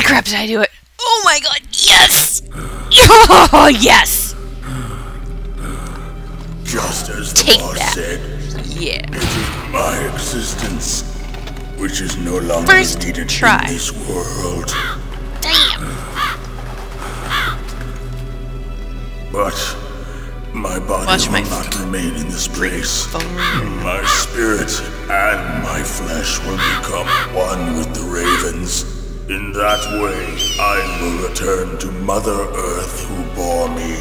crap, did I do it? Oh my god, yes! Oh, yes! Just as the Take boss that. said, Yeah. it is my existence which is no longer First needed try. in this world. Damn! But my body Watch my will not remain in this place. phone. My spirit and my flesh will become one with the ravens. In that way, I will return to Mother Earth who bore me.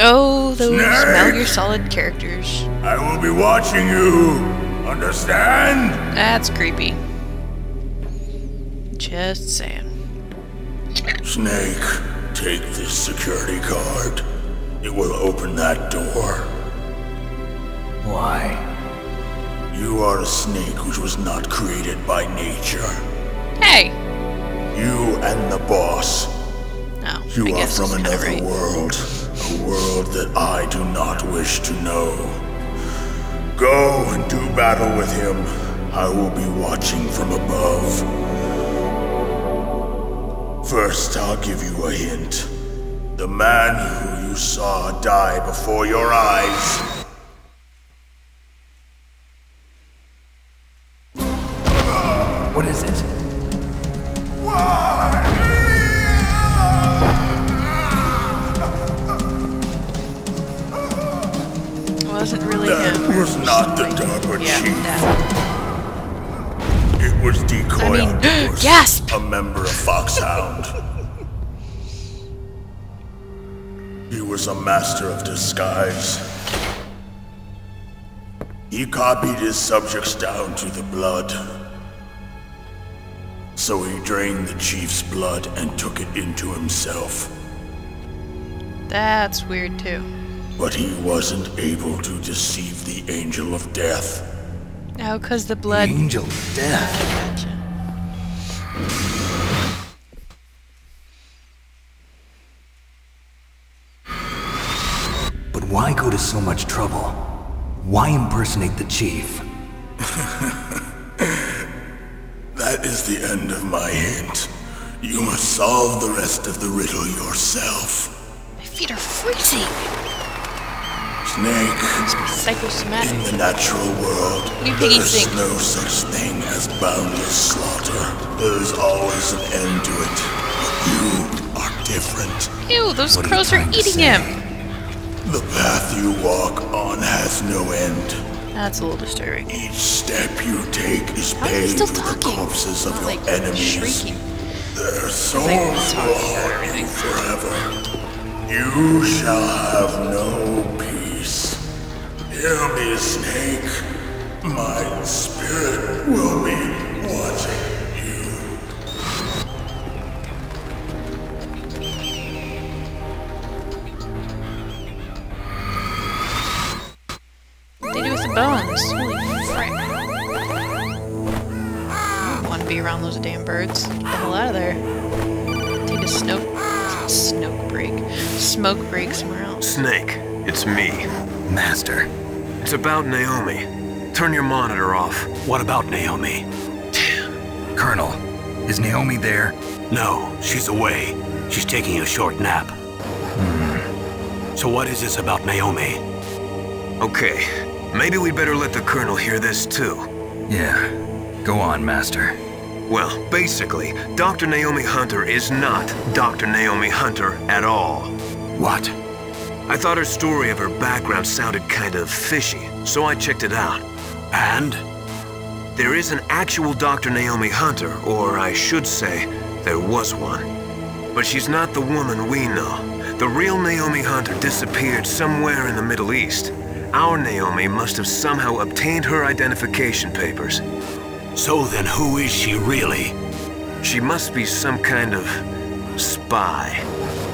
Oh, those Snake! Metal Gear Solid characters. I will be watching you. Understand? That's creepy. Just saying. Snake, take this security card. It will open that door. Why? You are a snake which was not created by nature. Hey! You and the boss. Oh, You I are guess from it's kinda another right. world. A world that I do not wish to know. Go and do battle with him. I will be watching from above. First, I'll give you a hint. The man who you saw die before your eyes. What is it? It wasn't really That him. was not the Darker Yeah, Chief. that. It was Decoy I mean, Octopus, gasp! a member of Foxhound. He was a master of disguise. He copied his subjects down to the blood. So he drained the chief's blood and took it into himself. That's weird too. But he wasn't able to deceive the Angel of Death. Oh, cause the blood. Angel of Death. Gotcha. But why go to so much trouble? Why impersonate the chief? That is the end of my hint. You must solve the rest of the riddle yourself. My feet are freezing. Snake, Psychosomatic. in the natural world, do you think there's he's thinking? no such thing as boundless slaughter. There's always an end to it. But you are different. Ew, those What are you crows are trying to eating say? him. The path you walk on has no end. That's a little disturbing. Each step you take is How are you paved still with the talking? corpses of Not your like enemies. shrieking. Their souls like will talking about haunt you everything. forever. You shall have no peace. Hear me, Snake. My spirit will be watching you. What do they do with the bones? Holy frick. I don't want to be around those damn birds. Get the hell out of there. Take a smoke break somewhere else. Snake, it's me. Master. It's about Naomi. Turn your monitor off. What about Naomi? Colonel, is Naomi there? No, she's away. She's taking a short nap. So what is this about Naomi? Okay, maybe we'd better let the Colonel hear this too. Yeah. Go on, Master. Well, basically, Dr. Naomi Hunter is not Dr. Naomi Hunter at all. What? I thought her story of her background sounded kind of fishy, so I checked it out. And? There is an actual Dr. Naomi Hunter, or I should say, there was one. But she's not the woman we know. The real Naomi Hunter disappeared somewhere in the Middle East. Our Naomi must have somehow obtained her identification papers. So then who is she really? She must be some kind of spy.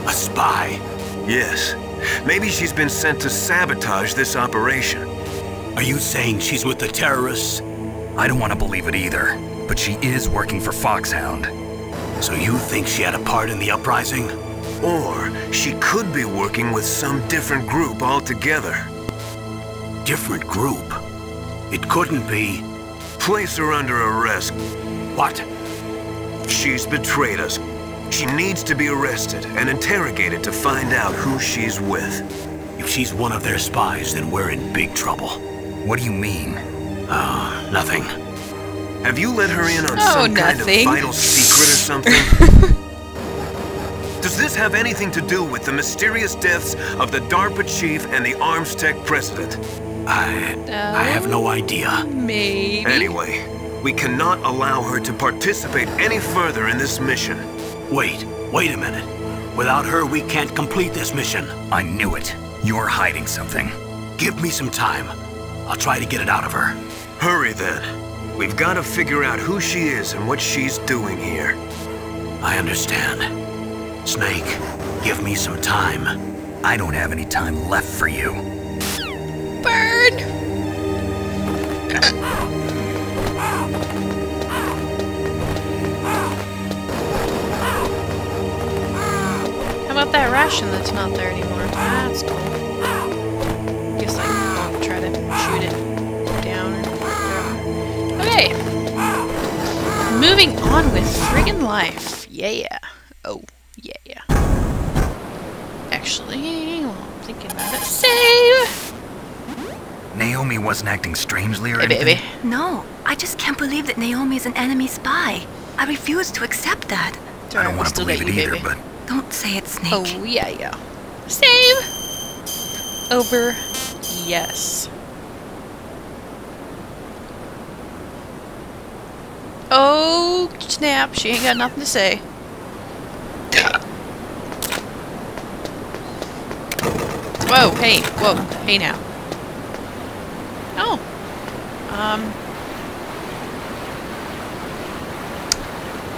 A spy? Yes. Maybe she's been sent to sabotage this operation. Are you saying she's with the terrorists? I don't want to believe it either, but she is working for Foxhound. So you think she had a part in the uprising? Or she could be working with some different group altogether. Different group? It couldn't be. Place her under arrest. What? She's betrayed us. She needs to be arrested and interrogated to find out who she's with. If she's one of their spies, then we're in big trouble. What do you mean? Nothing. Have you let her in on some kind of vital secret or something? Does this have anything to do with the mysterious deaths of the DARPA chief and the ArmsTech president? I have no idea. Maybe. Anyway, we cannot allow her to participate any further in this mission. Wait a minute. Without her, we can't complete this mission. I knew it. You're hiding something. Give me some time. I'll try to get it out of her. Hurry then. We've got to figure out who she is and what she's doing here. I understand. Snake, give me some time. I don't have any time left for you. Bird! How about that ration that's not there anymore? That's cool. Guess I won't try to shoot it down. Okay. Moving on with friggin' life. Yeah. Oh, yeah. Actually, while I'm thinking about it, save! Naomi wasn't acting strangely or Hey, anything? baby. No, I just can't believe that Naomi is an enemy spy. I refuse to accept that. I don't want to believe it either, but... Don't say it, Snake. Oh, yeah. Save! Over. Yes. Oh, snap. She ain't got nothing to say. Whoa, hey, whoa, hey now. Oh.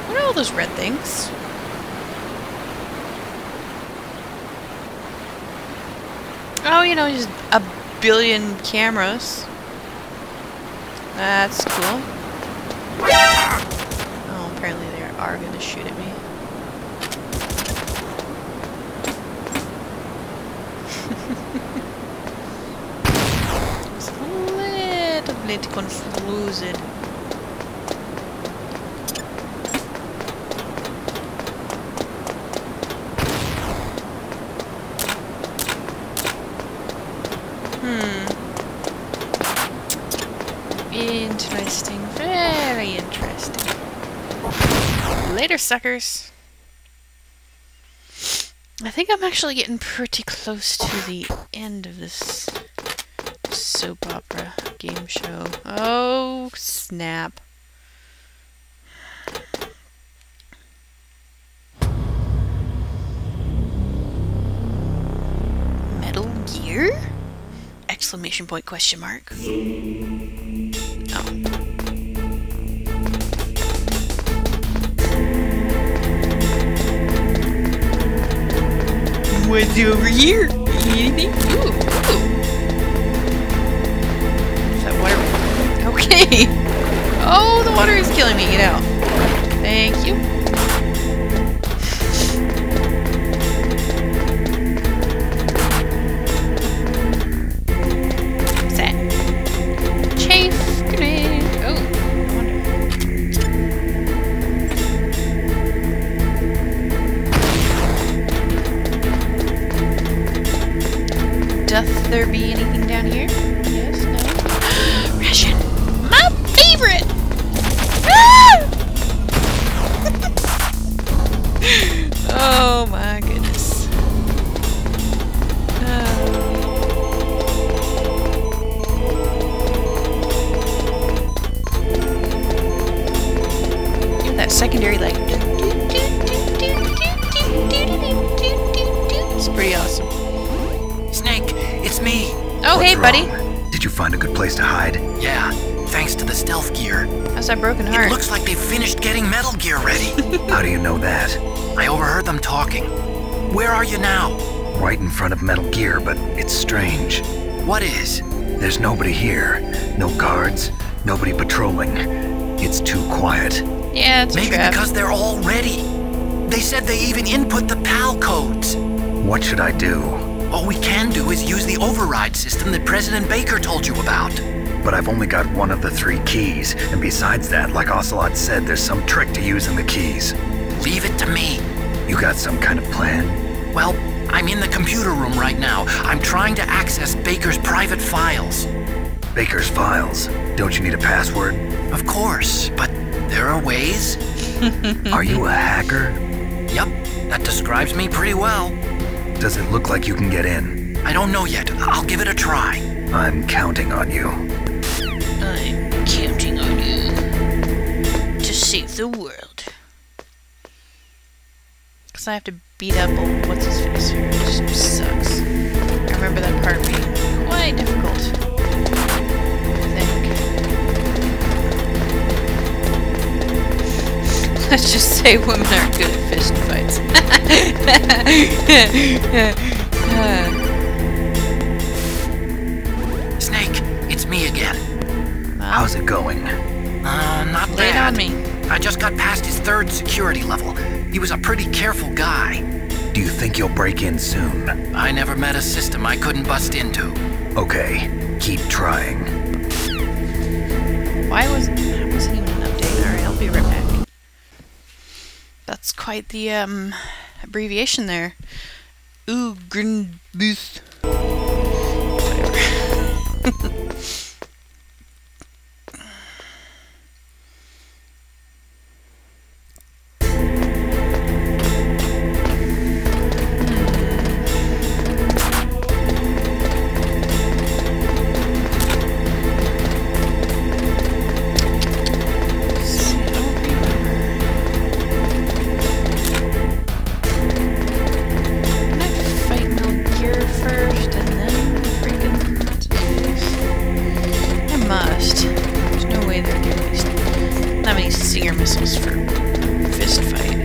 What are all those red things? Oh, you know, just a billion cameras. That's cool. Oh, apparently they are gonna shoot at me. It's a little bit confused. Interesting. Very interesting. Later, suckers. I think I'm actually getting pretty close to the end of this soap opera game show. Oh, snap. Metal Gear? Exclamation point, question mark. Oh. What's over here? Anything? Ooh. Is that water? Okay. Oh, the water is killing me. Get out. Thank you. What's that? Chafe grenade. Oh, I wonder. Doth there be anything down here? Yes, no. Ration! My favorite! Ah! Oh my goodness. Give that secondary like. It's pretty awesome. Snake, it's me. Oh, hey, buddy. Did you find a good place to hide? Yeah, thanks to the stealth gear. How's that broken heart? It looks like they've finished getting Metal Gear ready. How do you know that? I overheard them talking. Where are you now? Right in front of Metal Gear, but it's strange. What is? There's nobody here. No guards, nobody patrolling. It's too quiet. Yeah, it's a Maybe trap. because they're all ready. They said they even input the PAL codes. What should I do? All we can do is use the override system that President Baker told you about. but I've only got one of the 3 keys. And besides that, like Ocelot said, there's some trick to using the keys. Leave it to me. You got some kind of plan? Well, I'm in the computer room right now. I'm trying to access Baker's private files. Baker's files? Don't you need a password? Of course, but there are ways. Are you a hacker? Yup, that describes me pretty well. Does it look like you can get in? I don't know yet. I'll give it a try. I'm counting on you. I'm counting on you to save the world. Because I have to beat up old what's-his-face here. It just sucks. I remember that part being quite difficult. I think. Let's just say women aren't good at fist fights. Snake, it's me again. How's it going? Not Lay it bad. on me. I just got past his 3rd security level. He was a pretty careful guy. Do you think you'll break in soon? I never met a system I couldn't bust into. Okay, keep trying. Why wasn't even an update? Alright, I'll be right back. That's quite the abbreviation there. Ooh, Grinbooth. Whatever. missiles for fist fight.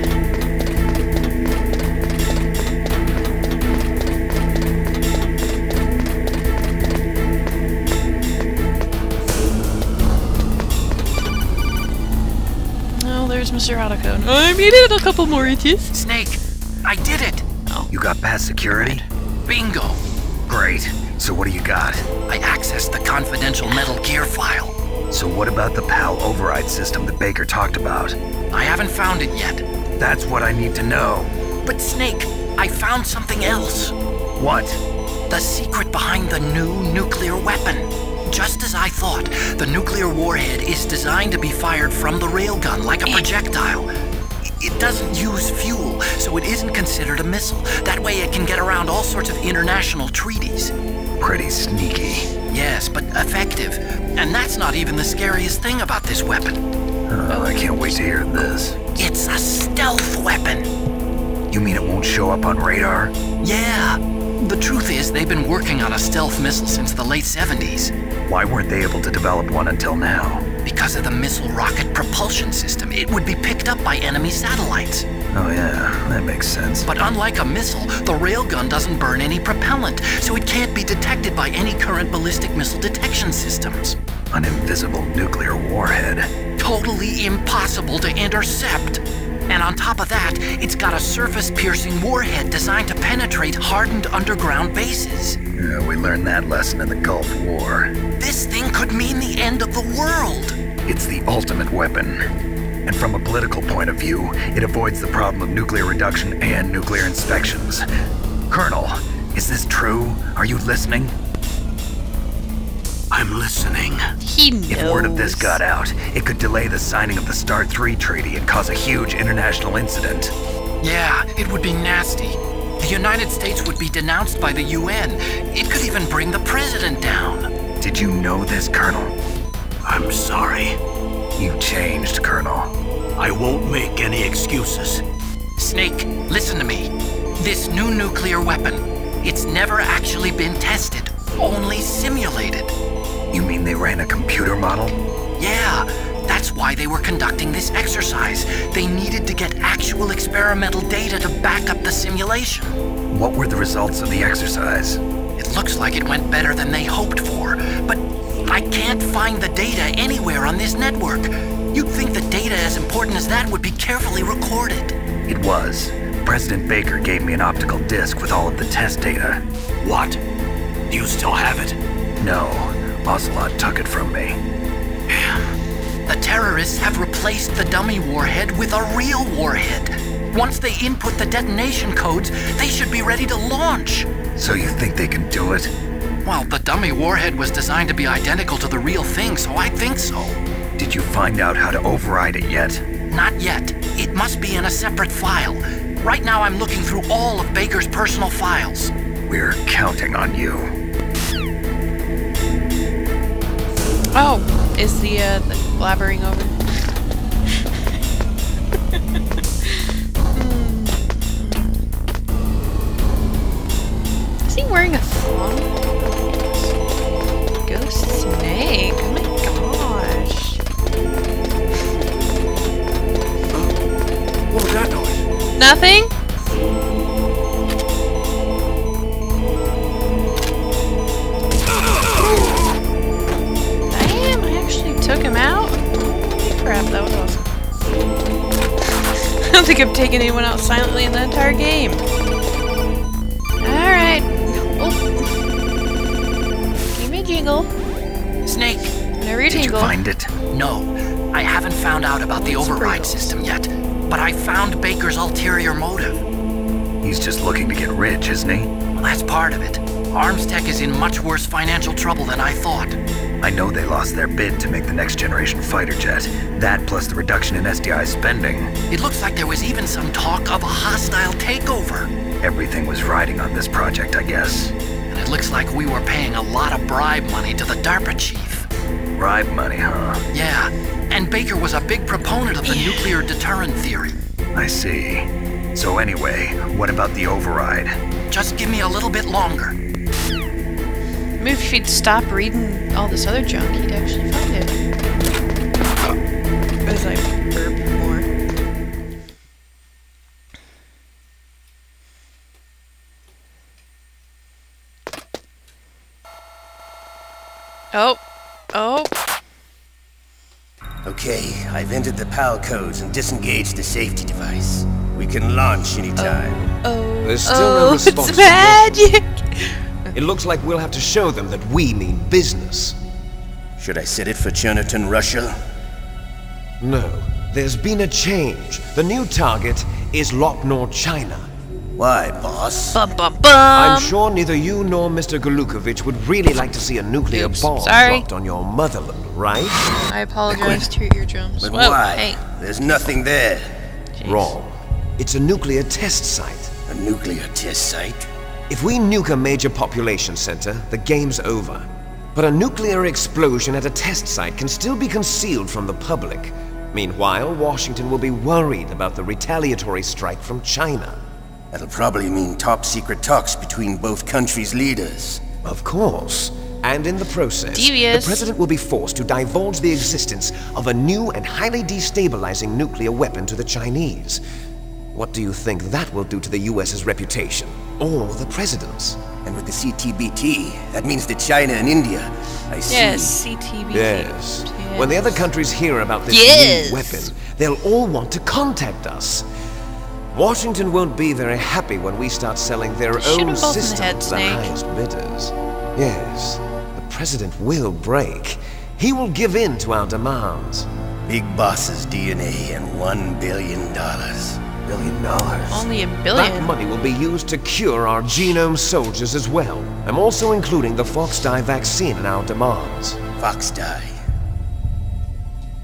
Oh, there's Mr. Autocone. I made it a couple more inches. Snake, I did it! Oh. You got past security? Bingo! Great. So what do you got? I accessed the confidential Metal Gear file. So what about the PAL override system that Baker talked about? I haven't found it yet. That's what I need to know. But Snake, I found something else. What? The secret behind the new nuclear weapon. Just as I thought, the nuclear warhead is designed to be fired from the railgun like a projectile. It doesn't use fuel, so it isn't considered a missile. That way it can get around all sorts of international treaties. Pretty sneaky. Yes, but effective. And that's not even the scariest thing about this weapon. Oh, I can't wait to hear this. It's a stealth weapon. You mean it won't show up on radar? Yeah. The truth is, they've been working on a stealth missile since the late 70s. Why weren't they able to develop one until now? Because of the missile rocket propulsion system, it would be picked up by enemy satellites. Oh yeah, that makes sense. But unlike a missile, the railgun doesn't burn any propellant, so it can't be detected by any current ballistic missile detection systems. An invisible nuclear warhead. Totally impossible to intercept. And on top of that, it's got a surface-piercing warhead designed to penetrate hardened underground bases. Yeah, we learned that lesson in the Gulf War. This thing could mean the end of the world. It's the ultimate weapon. And from a political point of view, it avoids the problem of nuclear reduction and nuclear inspections. Colonel, is this true? Are you listening? I'm listening. He knows. If word of this got out, it could delay the signing of the START III treaty and cause a huge international incident. Yeah, it would be nasty. The United States would be denounced by the UN. It could even bring the president down. Did you know this, Colonel? I'm sorry. You changed, Colonel. I won't make any excuses. Snake, listen to me. This new nuclear weapon, it's never actually been tested, only simulated. You mean they ran a computer model? Yeah, that's why they were conducting this exercise. They needed to get actual experimental data to back up the simulation. What were the results of the exercise? It looks like it went better than they hoped for, but I can't find the data anywhere on this network. You'd think the data as important as that would be carefully recorded. It was. President Baker gave me an optical disc with all of the test data. What? Do you still have it? No. Ocelot took it from me. The terrorists have replaced the dummy warhead with a real warhead. Once they input the detonation codes, they should be ready to launch. So you think they can do it? Well, the dummy warhead was designed to be identical to the real thing, so I think so. Did you find out how to override it yet? Not yet. It must be in a separate file. Right now I'm looking through all of Baker's personal files. We're counting on you. Oh, is the blabbering over? Is he wearing a thong? Ghost snake. Oh my gosh. What was that noise? Nothing? Damn, I actually took him out? Holy crap, that was awesome. I don't think I've taken anyone out silently in the entire game. Alright. Oh. Give me a jingle. Snake. Whenever you Did you tingle. find it? No, I haven't found out about the override system yet, but I found Baker's ulterior motive. He's just looking to get rich, isn't he? Well, that's part of it. Arms Tech is in much worse financial trouble than I thought. I know they lost their bid to make the next generation fighter jet. That plus the reduction in SDI spending. It looks like there was even some talk of a hostile takeover. Everything was riding on this project, I guess. And it looks like we were paying a lot of bribe money to the DARPA chief. Bribe money, huh? Yeah, and Baker was a big proponent of the nuclear deterrent theory. I see. So anyway, what about the override? Just give me a little bit longer. Maybe if he'd stop reading all this other junk, he'd actually find it. As I burp more. Oh. Oh. Okay, I've entered the PAL codes and disengaged the safety device. We can launch anytime. Oh. There's still no response. It's magic! It looks like we'll have to show them that we mean business. Should I set it for Cherniton, Russia? No, there's been a change. The new target is Lopnor, China. Why, boss? Bum bum bum! I'm sure neither you nor Mr. Golukovich would really like to see a nuclear Oops, bomb sorry. dropped on your motherland, right? I apologize to your eardrums. But Whoa, why? hey. There's nothing there. Jeez. Wrong. It's a nuclear test site. A nuclear test site? If we nuke a major population center, the game's over. But a nuclear explosion at a test site can still be concealed from the public. Meanwhile, Washington will be worried about the retaliatory strike from China. That'll probably mean top-secret talks between both countries' leaders. Of course. And in the process, Devious. the president will be forced to divulge the existence of a new and highly destabilizing nuclear weapon to the Chinese. What do you think that will do to the US's reputation? Or the president's? And with the CTBT, that means that China and India, I see. Yes, CTV. Yes. When the other countries hear about this Yes. new weapon, they'll all want to contact us. Washington won't be very happy when we start selling their Shoot 'em own both in the system head, to the Snake. highest bidders. Yes, the president will break. He will give in to our demands. Big boss's DNA and $1 billion. $1 billion. Only $1 That billion. money will be used to cure our genome soldiers as well. I'm also including the Fox-Die vaccine in our demands. Fox-Die.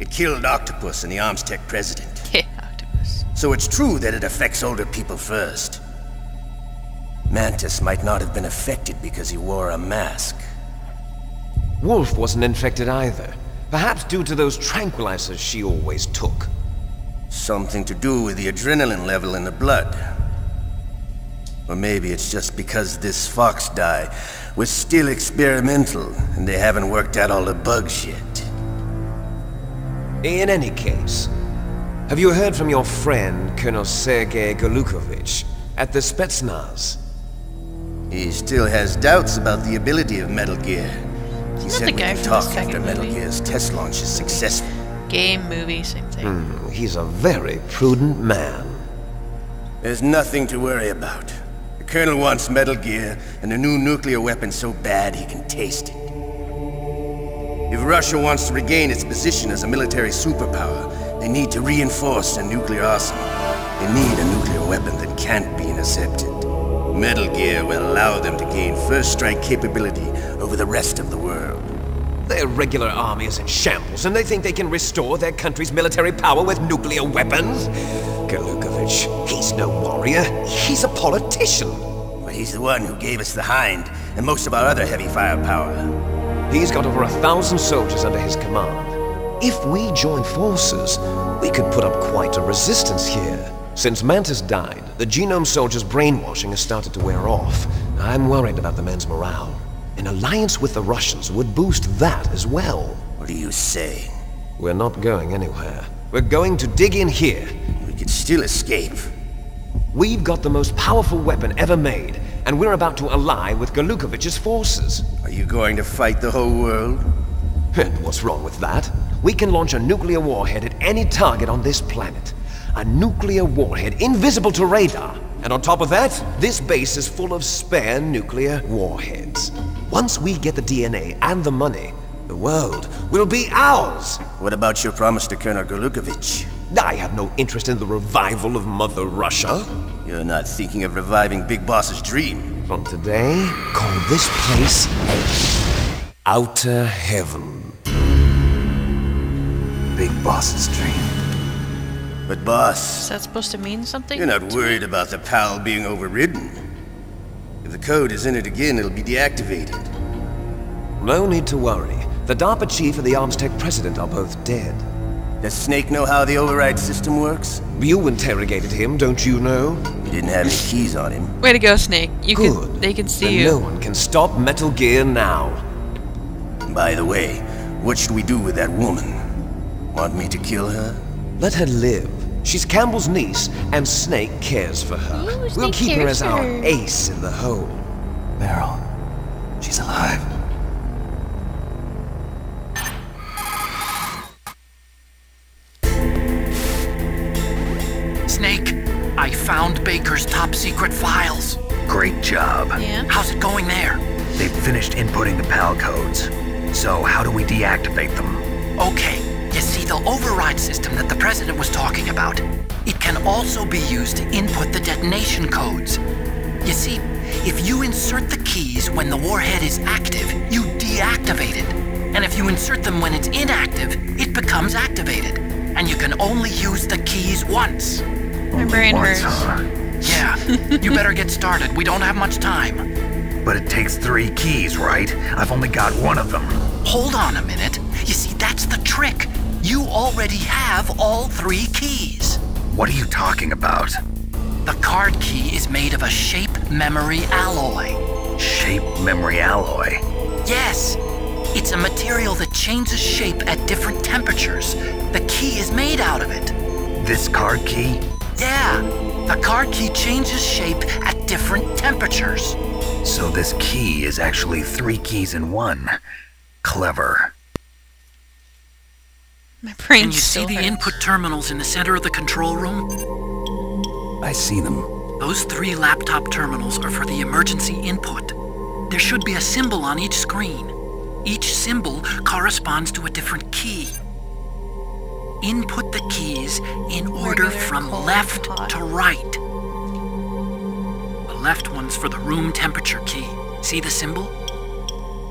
It killed Octopus and the Arms Tech president. Yeah, octopus. So it's true that it affects older people first. Mantis might not have been affected because he wore a mask. Wolf wasn't infected either. Perhaps due to those tranquilizers she always took. Something to do with the adrenaline level in the blood. Or maybe it's just because this Fox-Die was still experimental and they haven't worked out all the bugs yet. In any case, have you heard from your friend, Colonel Sergei Golukovich, at the Spetsnaz? He still has doubts about the ability of Metal Gear. He Not said the we guy can from the talk after second Metal movie. Gear's test launch is successful. Game, movie, same thing. He's a very prudent man. There's nothing to worry about. The Colonel wants Metal Gear and a new nuclear weapon so bad he can taste it. If Russia wants to regain its position as a military superpower, they need to reinforce their nuclear arsenal. They need a nuclear weapon that can't be intercepted. Metal Gear will allow them to gain first strike capability over the rest of the world. Their regular army is in shambles, and they think they can restore their country's military power with nuclear weapons? Galukovich, he's no warrior. He's a politician. But he's the one who gave us the Hind and most of our other heavy firepower. He's got over 1,000 soldiers under his command. If we join forces, we could put up quite a resistance here. Since Mantis died, the Genome Soldier's brainwashing has started to wear off. I'm worried about the men's morale. An alliance with the Russians would boost that as well. What are you saying? We're not going anywhere. We're going to dig in here. We could still escape. We've got the most powerful weapon ever made, and we're about to ally with Galukovich's forces. Are you going to fight the whole world? And what's wrong with that? We can launch a nuclear warhead at any target on this planet. A nuclear warhead invisible to radar. And on top of that, this base is full of spare nuclear warheads. Once we get the DNA and the money, the world will be ours! What about your promise to Colonel Galukovich? I have no interest in the revival of Mother Russia. You're not thinking of reviving Big Boss's dream. From today, call this place Outer Heaven. Big Boss's dream. But boss, Is that supposed to mean something? you're not worried about the PAL being overridden. If the code is entered again, it'll be deactivated. No need to worry. The DARPA chief and the Arms Tech president are both dead. Does Snake know how the override system works? You interrogated him, don't you know? He didn't have any keys on him. Way to go, Snake. You Good. can. They can see Then you. no one can stop Metal Gear now. By the way, what should we do with that woman? Want me to kill her? Let her live. She's Campbell's niece, and Snake cares for her. Ooh, We'll Snake keep her cares as our for her. ace in the hole. Meryl, she's alive. Snake, I found Baker's top secret files. Great job. Yeah. How's it going there? They've finished inputting the PAL codes. So how do we deactivate them? Okay, you see the override system that the president was talking about? It can also be used to input the detonation codes. You see, if you insert the keys when the warhead is active, you deactivate it. And if you insert them when it's inactive, it becomes activated. And you can only use the keys once. My brain Once, hurts. huh? Yeah, you better get started. We don't have much time. But it takes 3 keys, right? I've only got 1 of them. Hold on a minute. You see, that's the trick. You already have all 3 keys. What are you talking about? The card key is made of a shape memory alloy. Shape memory alloy. Yes, it's a material that changes shape at different temperatures. The key is made out of it. This card key? Yeah, the card key changes shape at different temperatures. So this key is actually 3 keys in 1. Clever. My brain And you see still the hurts. input terminals in the center of the control room? I see them. Those 3 laptop terminals are for the emergency input. There should be a symbol on each screen. Each symbol corresponds to a different key. Input the keys in order Regular, from cold, left hot. to right. The left one's for the room temperature key. See the symbol?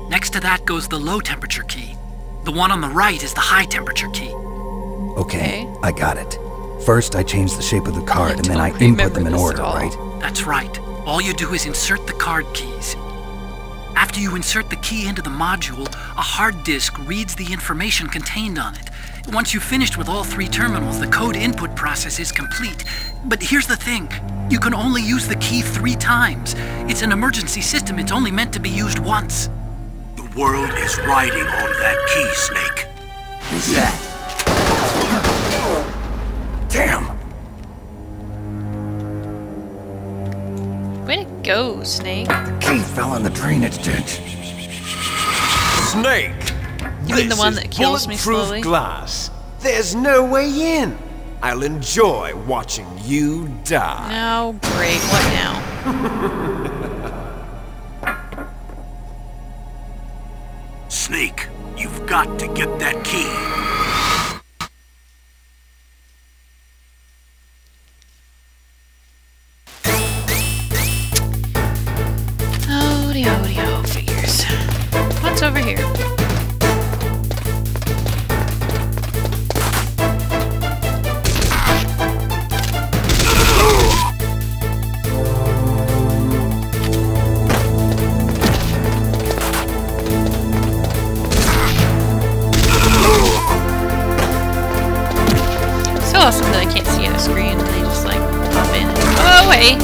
Next to that goes the low temperature key. The one on the right is the high temperature key. Okay, I got it. First, I change the shape of the card, and then don't I input remember them in this order, at all. right? That's right. All you do is insert the card keys. After you insert the key into the module, a hard disk reads the information contained on it. Once you've finished with all 3 terminals, the code input process is complete. But here's the thing. You can only use the key 3 times. It's an emergency system. It's only meant to be used once. The world is riding on that key, Snake. Who's that? Damn! Way to go, Snake. The key fell in the drainage ditch. Snake! You mean the This one is that kills me bulletproof slowly? glass. There's no way in. I'll enjoy watching you die. Oh, great. What now? Snake, you've got to get that key. Oh, figures. What's over here? So awesome that I can't see on the screen. They just like pop in and go away.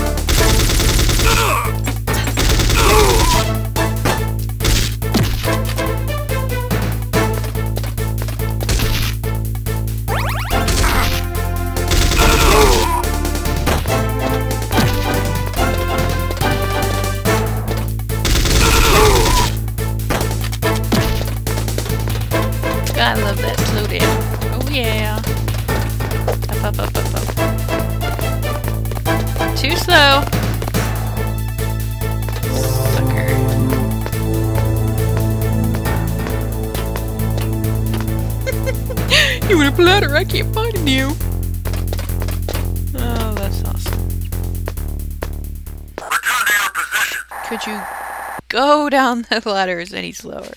I love that slow down. Oh yeah. Up. Too slow. Sucker. You want a bladder? I can't find you. Oh, that's awesome. Could you go down the ladders any slower?